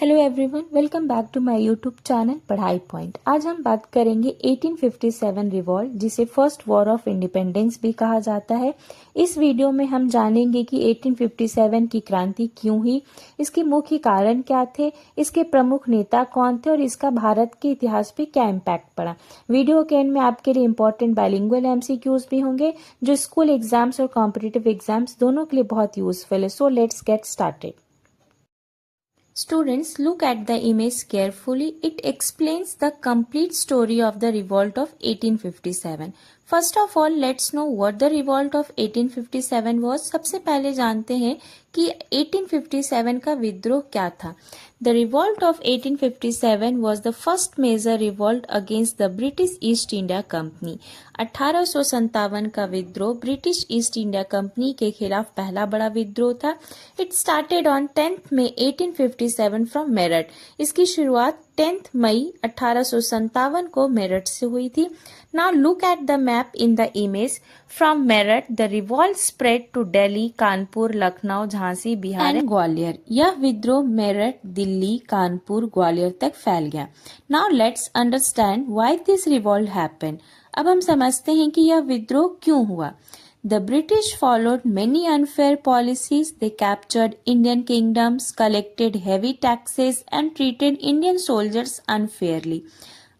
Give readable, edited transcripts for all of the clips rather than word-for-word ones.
Hello everyone, welcome back to my YouTube channel Padhai Point. आज हम बात करेंगे 1857 रिवॉल्ट, जिसे फर्स्ट वॉर ऑफ इंडिपेंडेंस भी कहा जाता है। इस वीडियो में हम जानेंगे कि 1857 की क्रांति क्यों हुई, इसके मुख्य कारण क्या थे, इसके प्रमुख नेता कौन थे और इसका भारत के इतिहास पे क्या इम्पैक्ट पड़ा। वीडियो के एंड में आपके लिए इंपॉर्टेंट बाइलिंगुअल एमसीक्यूज भी होंगे जो स्कूल एग्जाम्स और कॉम्पिटिटिव एग्जाम्स दोनों के लिए बहुत यूजफुल है। So let's get started. Students, look at the image carefully. It explains the complete story of the revolt of 1857. First of all, let's know what the revolt of 1857 was. सबसे पहले जानते हैं कि 1857 का विद्रोह क्या था। The revolt of 1857 was the first major revolt against the British East India Company. 1857 का विद्रोह ब्रिटिश ईस्ट इंडिया कंपनी के खिलाफ पहला बड़ा विद्रोह था। It started on 10 May 1857 from Meerut. इसकी शुरुआत 10 मई 1857 को मेरठ से हुई थी। Now look at the map in the image. From Meerut, the revolt spread to Delhi, Kanpur, Lucknow, Jhansi, Bihar and Gwalior. यह विद्रोह मेरठ, दिल्ली, कानपुर, ग्वालियर तक फैल गया। Now let's understand why this revolt happened. अब हम समझते हैं कि यह विद्रोह क्यों हुआ। The British followed many unfair policies. They captured Indian kingdoms, collected heavy taxes and treated Indian soldiers unfairly.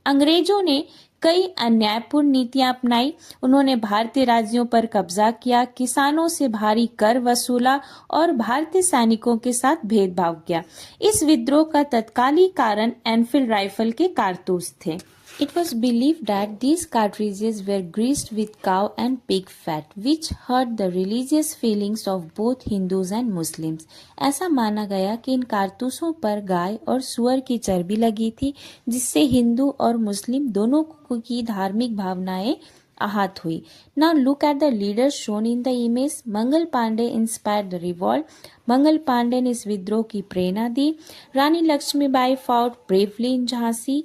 अंग्रेजों ने कई अन्यायपूर्ण नीतियां अपनाई। उन्होंने भारतीय राज्यों पर कब्जा किया, किसानों से भारी कर वसूला और भारतीय सैनिकों के साथ भेदभाव किया। इस विद्रोह का तत्कालीन कारण एनफील्ड राइफल के कारतूस थे। It was believed that these cartridges were greased with cow and pig fat, which hurt the religious feelings of both Hindus and Muslims. ऐसा माना गया कि इन कारतूसों पर गाय और सुअर की चर्बी लगी थी, जिससे हिंदू और मुस्लिम दोनों की धार्मिक भावनाएं आहत हुई। Now look at the leaders shown in the image. Mangal Pandey inspired the revolt. Mangal Pandey ने इस विद्रोह की प्रेरणा दी। रानी Lakshmibai fought bravely in Jhansi.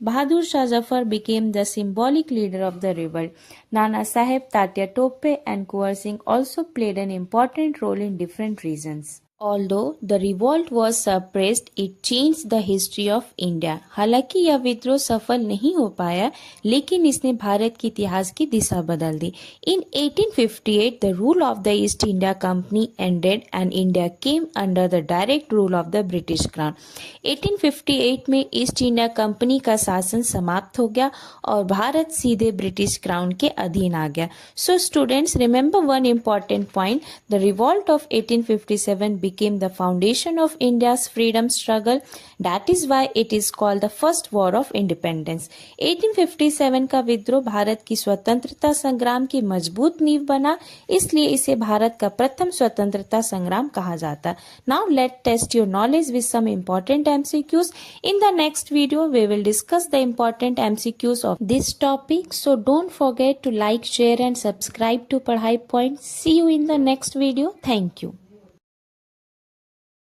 Bahadur Shah Zafar became the symbolic leader of the revolt. Nana Saheb, Tatya Tope and Kuwar Singh also played an important role in different regions. Although the revolt was suppressed, it changed the history of India. हालांकि यह विद्रोह सफल नहीं हो पाया, लेकिन इसने भारत के इतिहास की दिशा बदल दी। In 1858, the rule of the East India Company ended and India came under the direct rule of the British Crown. 1858 में ईस्ट इंडिया कंपनी का शासन समाप्त हो गया और भारत सीधे ब्रिटिश क्राउन के अधीन आ गया। So students, remember one important point. The revolt of 1857 became the foundation of India's freedom struggle. That is why it is called the first war of independence. 1857 का विद्रोह भारत की स्वतंत्रता संग्राम की मजबूत नींव बना, इसलिए इसे भारत का प्रथम स्वतंत्रता संग्राम कहा जाता। Now let's test your knowledge with some important MCQs. In the next video, we will discuss the important MCQs of this topic. So don't forget to like, share and subscribe to Padhai Point. See you in the next video. Thank you.